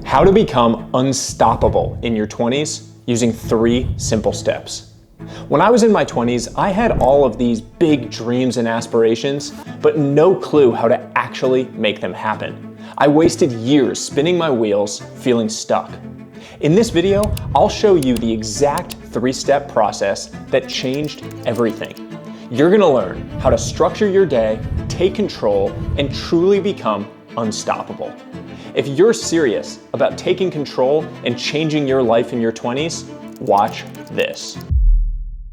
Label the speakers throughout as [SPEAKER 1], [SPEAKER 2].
[SPEAKER 1] How to become unstoppable in your 20s using 3 simple steps. When I was in my 20s, I had all of these big dreams and aspirations, but no clue how to actually make them happen. I wasted years spinning my wheels, feeling stuck. In this video, I'll show you the exact 3-step process that changed everything. You're gonna learn how to structure your day, take control, and truly become unstoppable. If you're serious about taking control and changing your life in your 20s, watch this.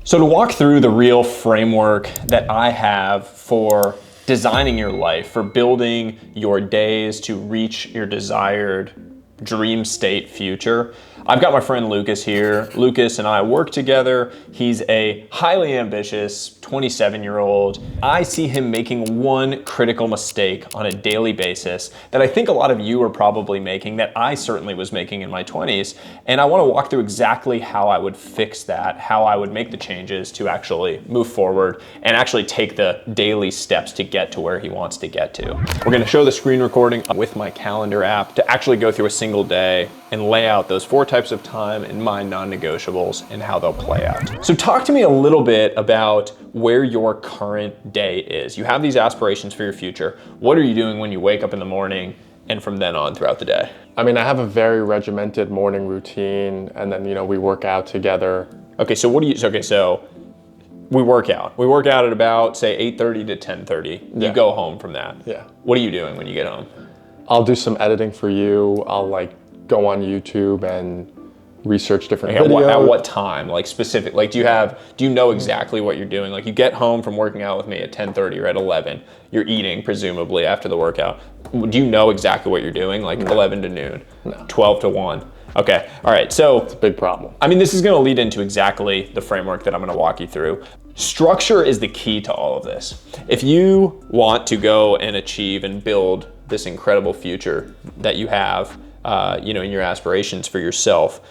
[SPEAKER 1] So to walk through the real framework that I have for designing your life, for building your days to reach your desired dream state future, I've got my friend Lucas here. Lucas and I work together. He's a highly ambitious 27-year-old. I see him making one critical mistake on a daily basis that I think a lot of you are probably making, that I certainly was making in my 20s. And I want to walk through exactly how I would fix that, how I would make the changes to actually move forward and actually take the daily steps to get to where he wants to get to. We're going to show the screen recording with my calendar app to actually go through a single day and lay out those 4 types of time in my non-negotiables and how they'll play out. So talk to me a little bit about where your current day is. You have these aspirations for your future. What are you doing when you wake up in the morning and from then on throughout the day?
[SPEAKER 2] I mean, I have a very regimented morning routine, and then, we work out together.
[SPEAKER 1] Okay, so so we work out. We work out at about, say, 8:30 to 10:30.
[SPEAKER 2] Yeah.
[SPEAKER 1] You go home from that.
[SPEAKER 2] Yeah.
[SPEAKER 1] What are you doing when you get home?
[SPEAKER 2] I'll do some editing for you. I'll go on YouTube and research different videos.
[SPEAKER 1] At what time? Specific, do you know exactly what you're doing? You get home from working out with me at 10:30 or at 11, you're eating presumably after the workout. Do you know exactly what you're doing?
[SPEAKER 2] No.
[SPEAKER 1] 11 to noon,
[SPEAKER 2] No.
[SPEAKER 1] 12 to 1. Okay, all right, so.
[SPEAKER 2] It's a big problem.
[SPEAKER 1] I mean, this is gonna lead into exactly the framework that I'm gonna walk you through. Structure is the key to all of this. If you want to go and achieve and build this incredible future that you have, in your aspirations for yourself,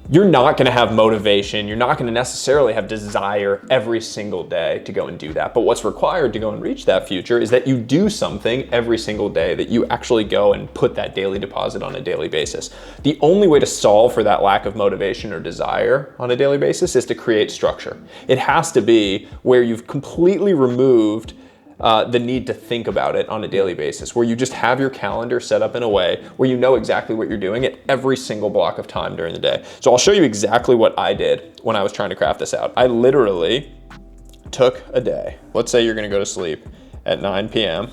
[SPEAKER 1] you're not gonna have motivation, you're not gonna necessarily have desire every single day to go and do that. But what's required to go and reach that future is that you do something every single day, that you actually go and put that daily deposit on a daily basis. The only way to solve for that lack of motivation or desire on a daily basis is to create structure. It has to be where you've completely removed the need to think about it on a daily basis, where you just have your calendar set up in a way where you know exactly what you're doing at every single block of time during the day. So I'll show you exactly what I did when I was trying to craft this out. I literally took a day. Let's say you're gonna go to sleep at 9 p.m.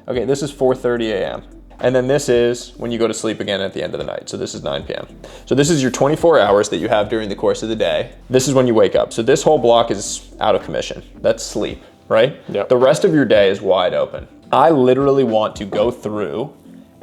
[SPEAKER 1] Okay, this is 4:30 a.m. And then this is when you go to sleep again at the end of the night. So this is 9 p.m. So this is your 24 hours that you have during the course of the day. This is when you wake up. So this whole block is out of commission. That's sleep. Right?
[SPEAKER 2] Yep.
[SPEAKER 1] The rest of your day is wide open. I literally want to go through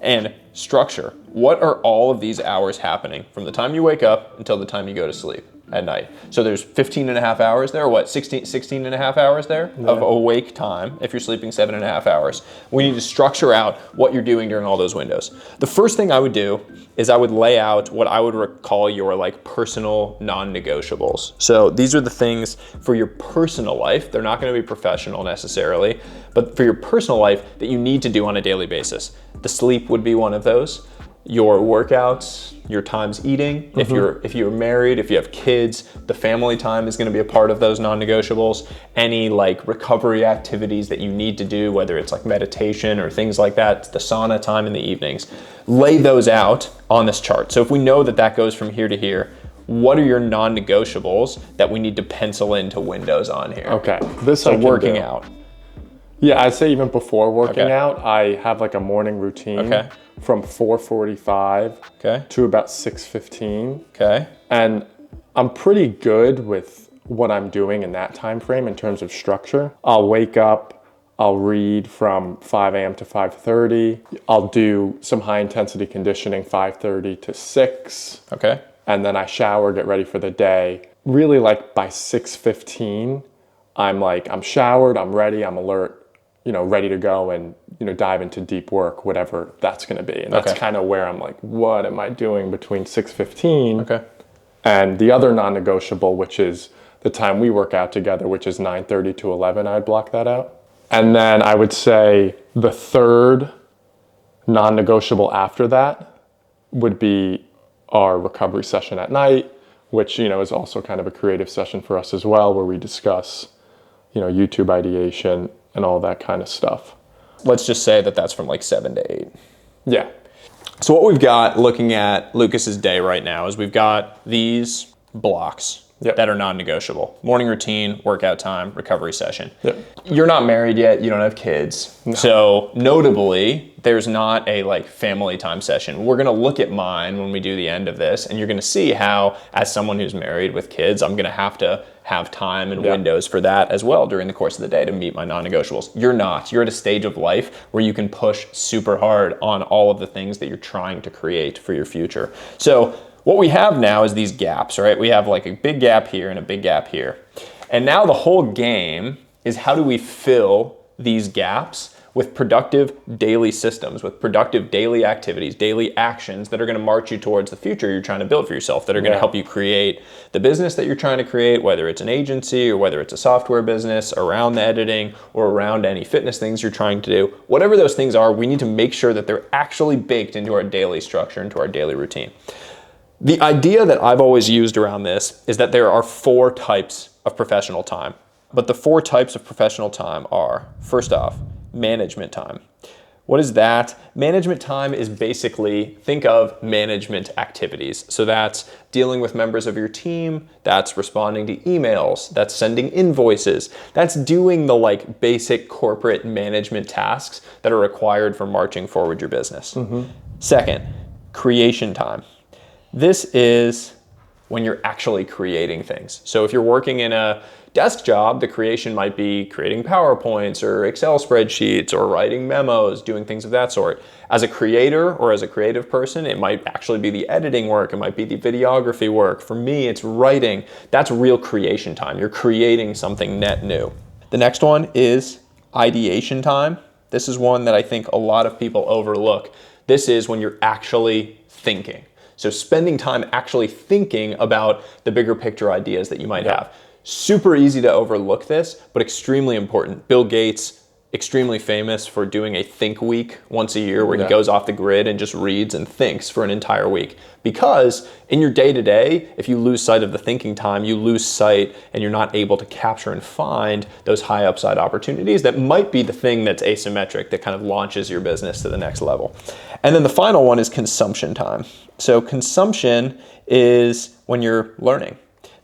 [SPEAKER 1] and structure what are all of these hours happening from the time you wake up until the time you go to sleep at night. So there's 15 and a half hours there, 16 and a half hours there of awake time if you're sleeping 7 and a half hours. We need to structure out what you're doing during all those windows. The first thing I would do is I would lay out what I would call your personal non-negotiables. So these are the things for your personal life. They're not going to be professional necessarily, but for your personal life that you need to do on a daily basis. The sleep would be one of those. Your workouts, your times eating. If you're married, if you have kids, the family time is going to be a part of those non-negotiables. Any recovery activities that you need to do, whether it's meditation or things like that, the sauna time in the evenings. Lay those out on this chart. So if we know that that goes from here to here, what are your non-negotiables that we need to pencil into windows on here?
[SPEAKER 2] Okay,
[SPEAKER 1] So working out.
[SPEAKER 2] Yeah, I'd say even before working out, I have a morning routine from 4:45 to about 6:15.
[SPEAKER 1] Okay.
[SPEAKER 2] And I'm pretty good with what I'm doing in that time frame in terms of structure. I'll wake up, I'll read from 5 a.m. to 5:30. I'll do some high intensity conditioning 5:30 to 6.
[SPEAKER 1] Okay.
[SPEAKER 2] And then I shower, get ready for the day. Really by 6:15, I'm showered, I'm ready, I'm alert, ready to go and, dive into deep work, whatever that's going to be. And that's kind of where I'm what am I doing between 6:15 and the other non-negotiable, which is the time we work out together, which is 9:30 to 11. I'd block that out. And then I would say the third non-negotiable after that would be our recovery session at night, which, is also kind of a creative session for us as well, where we discuss, YouTube ideation and all that kind of stuff.
[SPEAKER 1] Let's just say that that's from like 7 to 8.
[SPEAKER 2] Yeah.
[SPEAKER 1] So what we've got looking at Lucas's day right now is we've got these blocks that are non-negotiable. Morning routine, workout time, recovery session.
[SPEAKER 2] Yep.
[SPEAKER 1] You're not married yet, you don't have kids. No. So notably, there's not a like family time session. We're gonna look at mine when we do the end of this, and you're gonna see how, as someone who's married with kids, I'm gonna have to have time and windows for that as well during the course of the day to meet my non-negotiables. You're not. You're at a stage of life where you can push super hard on all of the things that you're trying to create for your future. So what we have now is these gaps, right? We have like a big gap here and a big gap here. And now the whole game is how do we fill these gaps with productive daily systems, with productive daily activities, daily actions that are gonna march you towards the future you're trying to build for yourself, that are gonna help you create the business that you're trying to create, whether it's an agency or whether it's a software business, around the editing or around any fitness things you're trying to do. Whatever those things are, we need to make sure that they're actually baked into our daily structure, into our daily routine. The idea that I've always used around this is that there are 4 types of professional time. But the 4 types of professional time are, first off, management time. What is that? Management time is basically, think of management activities. So that's dealing with members of your team, that's responding to emails, that's sending invoices, that's doing the like basic corporate management tasks that are required for marching forward your business. Second, creation time. This is when you're actually creating things. So if you're working in a desk job, the creation might be creating PowerPoints or Excel spreadsheets or writing memos, doing things of that sort. As a creator or as a creative person, it might actually be the editing work, it might be the videography work. For me, it's writing. That's real creation time. You're creating something net new. The next one is ideation time. This is one that I think a lot of people overlook. This is when you're actually thinking. So spending time actually thinking about the bigger picture ideas that you might have. Super easy to overlook this, but extremely important. Bill Gates, extremely famous for doing a think week once a year where he goes off the grid and just reads and thinks for an entire week. Because in your day-to-day, if you lose sight of the thinking time, you lose sight and you're not able to capture and find those high upside opportunities that might be the thing that's asymmetric that kind of launches your business to the next level. And then the final one is consumption time. So consumption is when you're learning.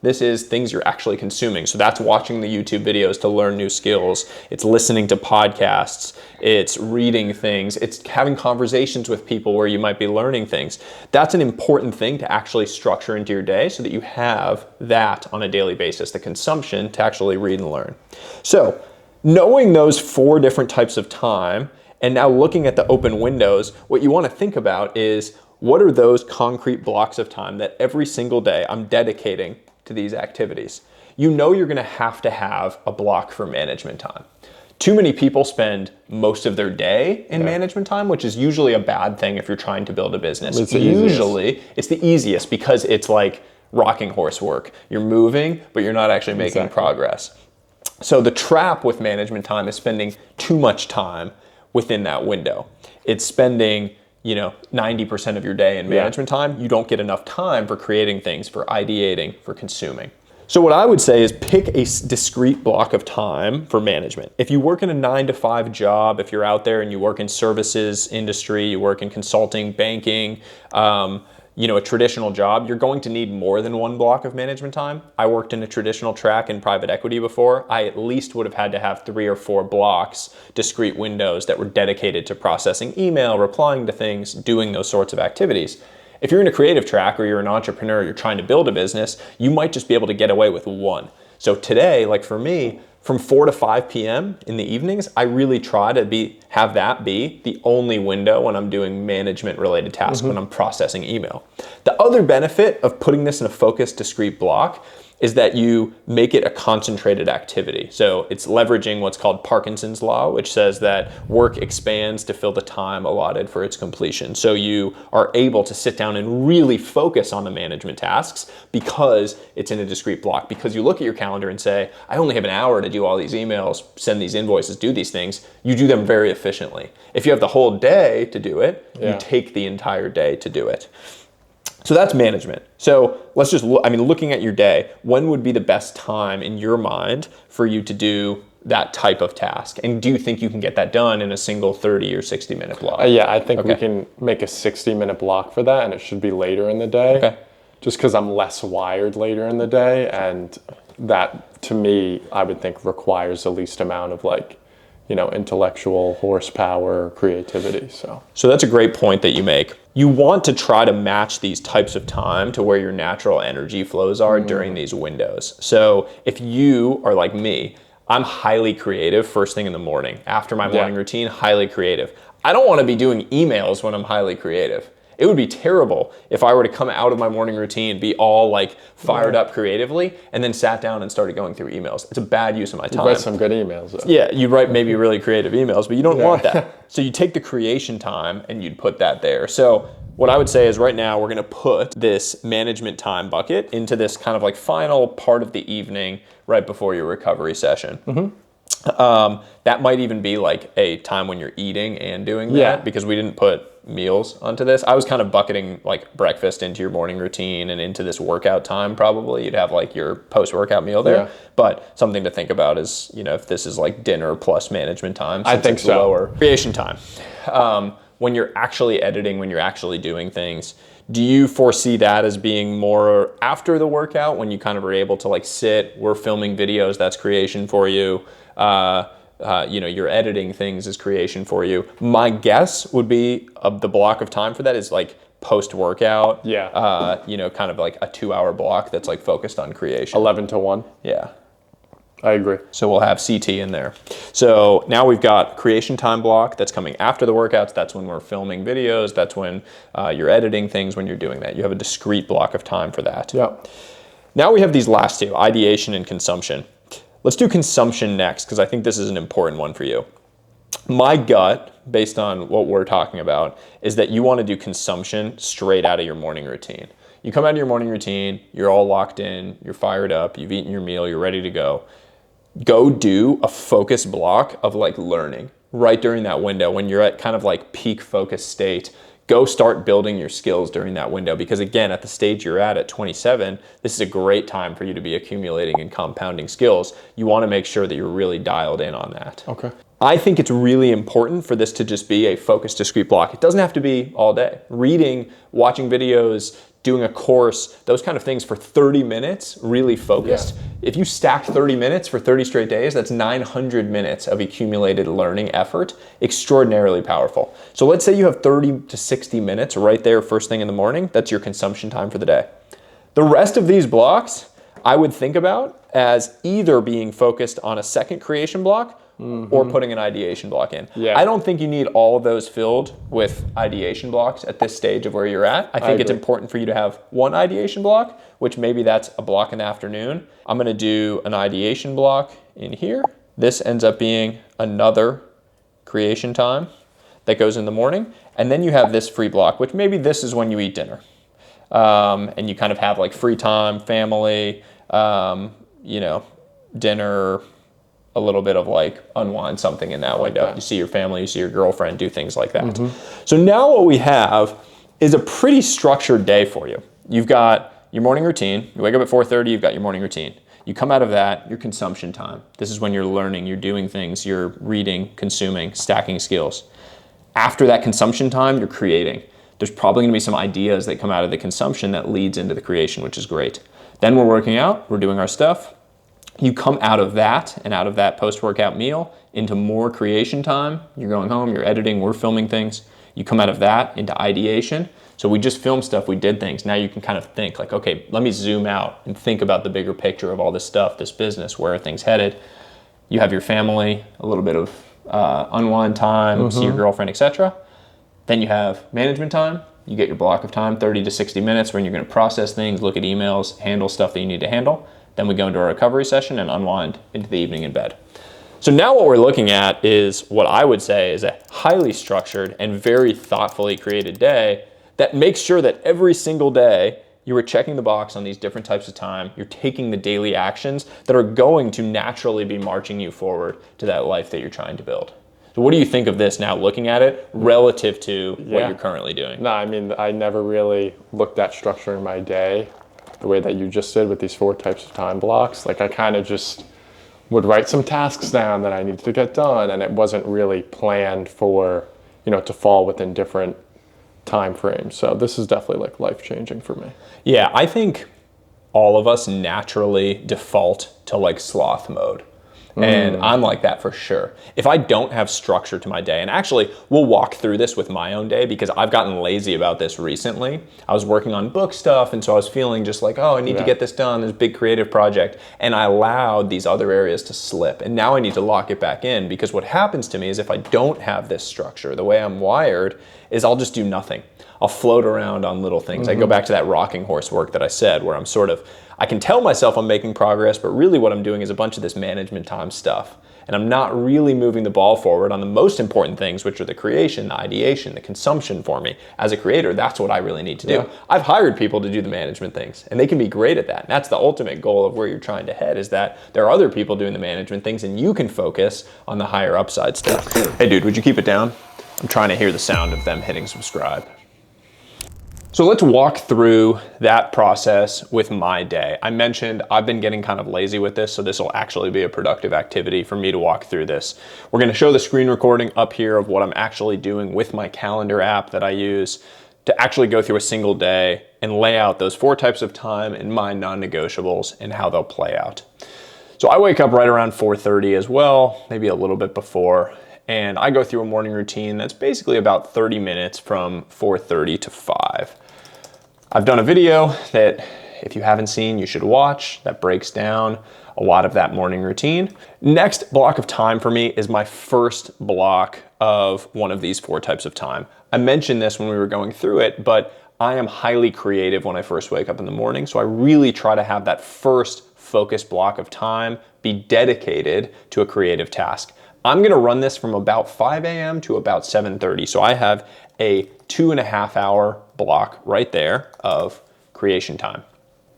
[SPEAKER 1] This is things you're actually consuming. So that's watching the YouTube videos to learn new skills. It's listening to podcasts. It's reading things. It's having conversations with people where you might be learning things. That's an important thing to actually structure into your day so that you have that on a daily basis, the consumption to actually read and learn. So knowing those 4 different types of time and now looking at the open windows, what you want to think about is what are those concrete blocks of time that every single day I'm dedicating to these activities. You know you're gonna have to have a block for management time. Too many people spend most of their day in management time, which is usually a bad thing if you're trying to build a business. It's the easiest because it's like rocking horse work. You're moving, but you're not actually making progress. So the trap with management time is spending too much time within that window. It's spending 90% of your day in management time. You don't get enough time for creating things, for ideating, for consuming. So what I would say is pick a discrete block of time for management. If you work in a 9-to-5 job, if you're out there and you work in services industry, you work in consulting, banking, a traditional job, you're going to need more than 1 block of management time. I worked in a traditional track in private equity before. I at least would have had to have 3 or 4 blocks, discrete windows that were dedicated to processing email, replying to things, doing those sorts of activities. If you're in a creative track or you're an entrepreneur, you're trying to build a business, you might just be able to get away with 1. So today, like for me, from 4 to 5 p.m. in the evenings, I really try to have that be the only window when I'm doing management related tasks, when I'm processing email. The other benefit of putting this in a focused, discrete block is that you make it a concentrated activity. So it's leveraging what's called Parkinson's law, which says that work expands to fill the time allotted for its completion. So you are able to sit down and really focus on the management tasks because it's in a discrete block. Because you look at your calendar and say, I only have an hour to do all these emails, send these invoices, do these things. You do them very efficiently. If you have the whole day to do it, you take the entire day to do it. So that's management. So let's just look, looking at your day, when would be the best time in your mind for you to do that type of task? And do you think you can get that done in a single 30 or 60 minute block?
[SPEAKER 2] Yeah, I think we can make a 60-minute block for that, and it should be later in the day.
[SPEAKER 1] Okay.
[SPEAKER 2] Just because I'm less wired later in the day, and that, to me, I would think requires the least amount of intellectual horsepower, creativity. So
[SPEAKER 1] that's a great point that you make. You want to try to match these types of time to where your natural energy flows are during these windows. So if you are like me, I'm highly creative first thing in the morning. After my morning routine, highly creative. I don't want to be doing emails when I'm highly creative. It would be terrible if I were to come out of my morning routine, be all fired up creatively, and then sat down and started going through emails. It's a bad use of my time.
[SPEAKER 2] You write some good emails, though.
[SPEAKER 1] Yeah, you write maybe really creative emails, but you don't want that. So you take the creation time and you'd put that there. So what I would say is right now we're going to put this management time bucket into this kind of final part of the evening right before your recovery session. That might even be a time when you're eating and doing that, because we didn't put meals onto this. I was kind of bucketing breakfast into your morning routine and into this workout time. Probably you'd have your post-workout meal there, but something to think about is, if this is dinner plus management time.
[SPEAKER 2] I think so.
[SPEAKER 1] Lower creation time. When you're actually editing, when you're actually doing things, do you foresee that as being more after the workout when you kind of are able to sit, we're filming videos, that's creation for you. You're editing things as creation for you. My guess would be the block of time for that is post-workout. Kind of a 2-hour block that's focused on creation.
[SPEAKER 2] 11 to 1.
[SPEAKER 1] Yeah.
[SPEAKER 2] I agree.
[SPEAKER 1] So we'll have CT in there. So now we've got creation time block that's coming after the workouts. That's when we're filming videos. That's when you're editing things, when you're doing that. You have a discrete block of time for that.
[SPEAKER 2] Yeah.
[SPEAKER 1] Now we have these last two, ideation and consumption. Let's do consumption next, because I think this is an important one for you. My gut, based on what we're talking about, is that you want to do consumption straight out of your morning routine. You come out of your morning routine, you're all locked in, you're fired up, you've eaten your meal, you're ready to go. Go do a focus block of learning right during that window when you're at kind of peak focus state. Go start building your skills during that window, because again, at the stage you're at 27, this is a great time for you to be accumulating and compounding skills. You want to make sure that you're really dialed in on that.
[SPEAKER 2] Okay.
[SPEAKER 1] I think it's really important for this to just be a focused, discrete block. It doesn't have to be all day. Reading, watching videos, doing a course, those kind of things for 30 minutes, really focused. If you stack 30 minutes for 30 straight days, that's 900 minutes of accumulated learning effort, extraordinarily powerful. So let's say you have 30 to 60 minutes right there first thing in the morning, that's your consumption time for the day. The rest of these blocks, I would think about as either being focused on a second creation block or putting an ideation block in. I don't think you need all of those filled with ideation blocks at this stage of where you're at. I think it's important for you to have one ideation block, which maybe that's a block in the afternoon. I'm going to do an ideation block in here. This ends up being another creation time that goes in the morning. And then you have this free block, which maybe this is when you eat dinner. And you kind of have free time, family, dinner, a little bit of unwind something in that window. You see your family, you see your girlfriend, do things like that. So now what we have is a pretty structured day for you. You've got your morning routine. You wake up at 4:30, you've got your morning routine. You come out of that, your consumption time. This is when you're learning, you're doing things, you're reading, consuming, stacking skills. After that consumption time, you're creating. There's probably gonna be some ideas that come out of the consumption that leads into the creation, which is great. Then we're working out, we're doing our stuff. You come out of that and out of that post-workout meal into more creation time. You're going home, you're editing, we're filming things. You come out of that into ideation. So we just filmed stuff, we did things. Now you can kind of think okay, let me zoom out and think about the bigger picture of all this stuff, this business, where are things headed. You have your family, a little bit of unwind time, see your girlfriend, etc. Then you have management time. You get your block of time, 30 to 60 minutes, when you're gonna process things, look at emails, handle stuff that you need to handle. Then we go into a recovery session and unwind into the evening in bed. So now what we're looking at is what I would say is a highly structured and very thoughtfully created day that makes sure that every single day you are checking the box on these different types of time. You're taking the daily actions that are going to naturally be marching you forward to that life that you're trying to build. So what do you think of this now, looking at it relative to what you're currently doing?
[SPEAKER 2] No, I mean, I never really looked at structuring my day the way that you just did with these 4 types of time blocks. Like I kind of just would write some tasks down that I needed to get done, and it wasn't really planned for, to fall within different time frames. So this is definitely like life-changing for me.
[SPEAKER 1] Yeah, I think all of us naturally default to like sloth mode. And I'm like that for sure. If I don't have structure to my day, and actually we'll walk through this with my own day because I've gotten lazy about this recently. I was working on book stuff, and so I was feeling just like, oh, I need to get this done, this big creative project. And I allowed these other areas to slip. And now I need to lock it back in, because what happens to me is if I don't have this structure, the way I'm wired is I'll just do nothing. I'll float around on little things. I go back to that rocking horse work that I said, where I'm I can tell myself I'm making progress, but really what I'm doing is a bunch of this management time stuff. And I'm not really moving the ball forward on the most important things, which are the creation, the ideation, the consumption for me. As a creator, that's what I really need to do. I've hired people to do the management things, and they can be great at that. And that's the ultimate goal of where you're trying to head, is that there are other people doing the management things, and you can focus on the higher upside stuff. Hey dude, would you keep it down? I'm trying to hear the sound of them hitting subscribe. So let's walk through that process with my day. I mentioned I've been getting kind of lazy with this, so this will actually be a productive activity for me to walk through this. We're gonna show the screen recording up here of what I'm actually doing with my calendar app that I use to actually go through a single day and lay out those 4 types of time in my non-negotiables and how they'll play out. So I wake up right around 4:30 as well, maybe a little bit before, and I go through a morning routine that's basically about 30 minutes from 4:30 to 5. I've done a video that if you haven't seen, you should watch, that breaks down a lot of that morning routine. Next block of time for me is my first block of one of these 4 types of time. I mentioned this when we were going through it, but I am highly creative when I first wake up in the morning, so I really try to have that first focused block of time be dedicated to a creative task. I'm gonna run this from about 5 a.m. to about 7:30, so I have a 2.5 hour block right there of creation time.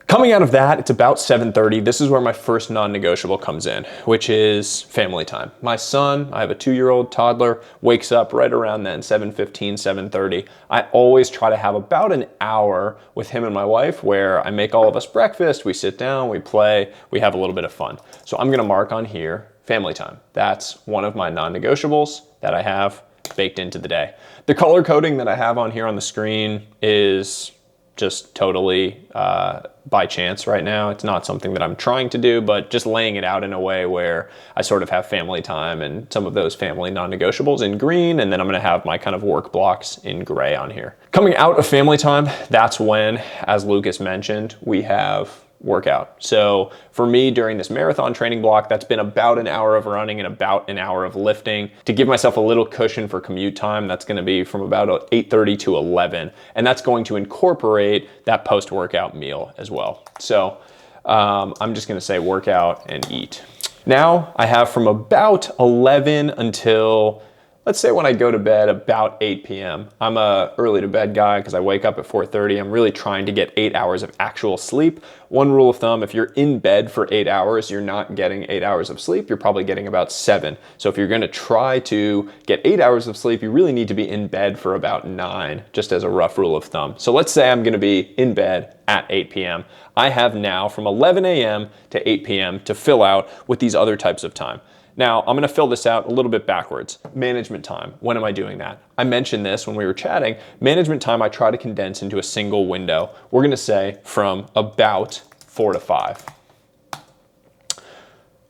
[SPEAKER 1] Coming out of that, it's about 7:30. This is where my first non-negotiable comes in, which is family time. My son, I have a 2-year-old toddler, wakes up right around then, 7:15, 7:30. I always try to have about an hour with him and my wife where I make all of us breakfast, we sit down, we play, we have a little bit of fun. So I'm gonna mark on here, family time. That's one of my non-negotiables that I have baked into the day. The color coding that I have on here on the screen is just totally by chance right now. It's not something that I'm trying to do, but just laying it out in a way where I sort of have family time and some of those family non-negotiables in green, and then I'm gonna have my kind of work blocks in gray on here. Coming out of family time, that's when, as Lucas mentioned, we have workout. So for me during this marathon training block, that's been about an hour of running and about an hour of lifting. To give myself a little cushion for commute time, that's gonna be from about 8:30 to 11. And that's going to incorporate that post-workout meal as well. So I'm just gonna say workout and eat. Now I have from about 11 until, let's say when I go to bed, about 8 p.m. I'm a early to bed guy because I wake up at 4:30. I'm really trying to get 8 hours of actual sleep. One rule of thumb, if you're in bed for 8 hours, you're not getting 8 hours of sleep. You're probably getting about 7. So if you're gonna try to get 8 hours of sleep, you really need to be in bed for about 9, just as a rough rule of thumb. So let's say I'm gonna be in bed at 8 p.m. I have now from 11 a.m. to 8 p.m. to fill out with these other types of time. Now, I'm gonna fill this out a little bit backwards. Management time, when am I doing that? I mentioned this when we were chatting. Management time, I try to condense into a single window. We're gonna say from about 4 to 5.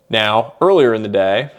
[SPEAKER 1] Now, earlier in the day,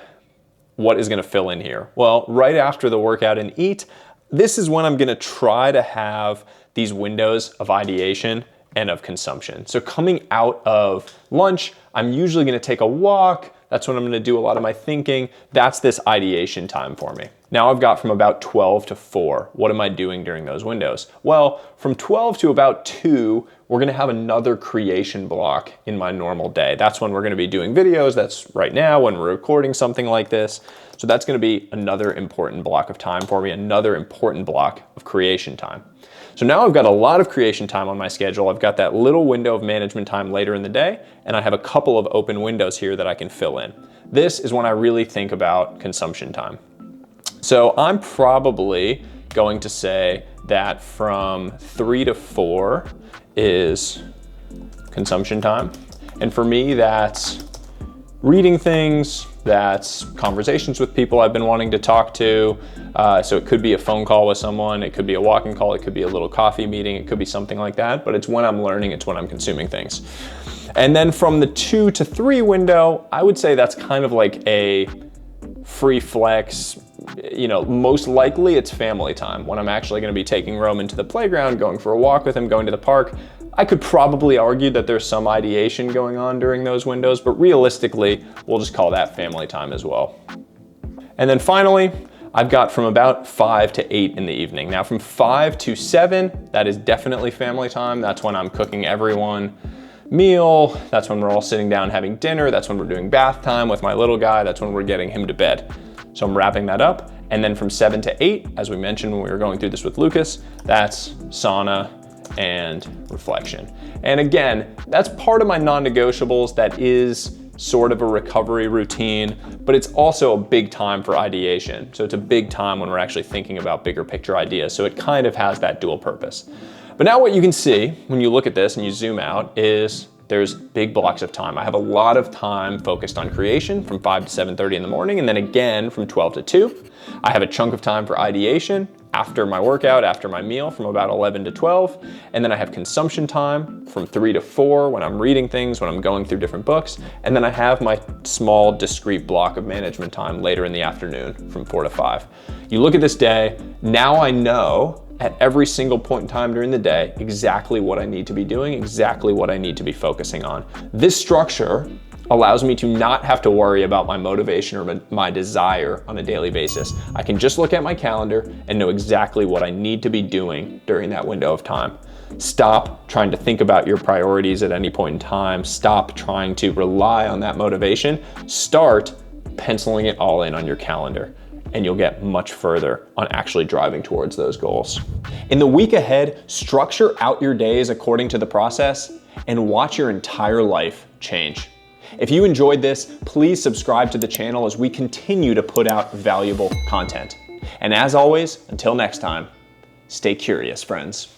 [SPEAKER 1] what is gonna fill in here? Well, right after the workout and eat, this is when I'm gonna try to have these windows of ideation and of consumption. So coming out of lunch, I'm usually gonna take a walk. That's when I'm gonna do a lot of my thinking. That's this ideation time for me. Now I've got from about 12 to 4. What am I doing during those windows? Well, from 12 to about 2, we're gonna have another creation block in my normal day. That's when we're gonna be doing videos. That's right now when we're recording something like this. So that's gonna be another important block of time for me, another important block of creation time. So now I've got a lot of creation time on my schedule. I've got that little window of management time later in the day, and I have a couple of open windows here that I can fill in. This is when I really think about consumption time. So I'm probably going to say that from 3 to 4 is consumption time. And for me, that's reading things, that's conversations with people I've been wanting to talk to. So it could be a phone call with someone, it could be a walking call, it could be a little coffee meeting, it could be something like that, but it's when I'm learning, it's when I'm consuming things. And then from the 2 to 3 window, I would say that's kind of like a free flex. Most likely it's family time when I'm actually gonna be taking Roman to the playground, going for a walk with him, going to the park. I could probably argue that there's some ideation going on during those windows, but realistically, we'll just call that family time as well. And then finally, I've got from about 5 to 8 in the evening. Now from 5 to 7, that is definitely family time. That's when I'm cooking everyone meal. That's when we're all sitting down having dinner. That's when we're doing bath time with my little guy. That's when we're getting him to bed. So I'm wrapping that up. And then from 7 to 8, as we mentioned when we were going through this with Lucas, that's sauna and reflection. And again, that's part of my non-negotiables. That is sort of a recovery routine, but it's also a big time for ideation. So it's a big time when we're actually thinking about bigger picture ideas. So it kind of has that dual purpose. But now what you can see when you look at this and you zoom out is there's big blocks of time. I have a lot of time focused on creation from 5 to 7:30 in the morning, and then again from 12 to 2. I have a chunk of time for ideation after my workout, after my meal from about 11 to 12. And then I have consumption time from 3 to 4 when I'm reading things, when I'm going through different books. And then I have my small discrete block of management time later in the afternoon from 4 to 5. You look at this day, now I know at every single point in time during the day exactly what I need to be doing, exactly what I need to be focusing on. This structure allows me to not have to worry about my motivation or my desire on a daily basis. I can just look at my calendar and know exactly what I need to be doing during that window of time. Stop trying to think about your priorities at any point in time. Stop trying to rely on that motivation. Start penciling it all in on your calendar, and you'll get much further on actually driving towards those goals. In the week ahead, structure out your days according to the process and watch your entire life change. If you enjoyed this, please subscribe to the channel as we continue to put out valuable content. And as always, until next time, stay curious, friends.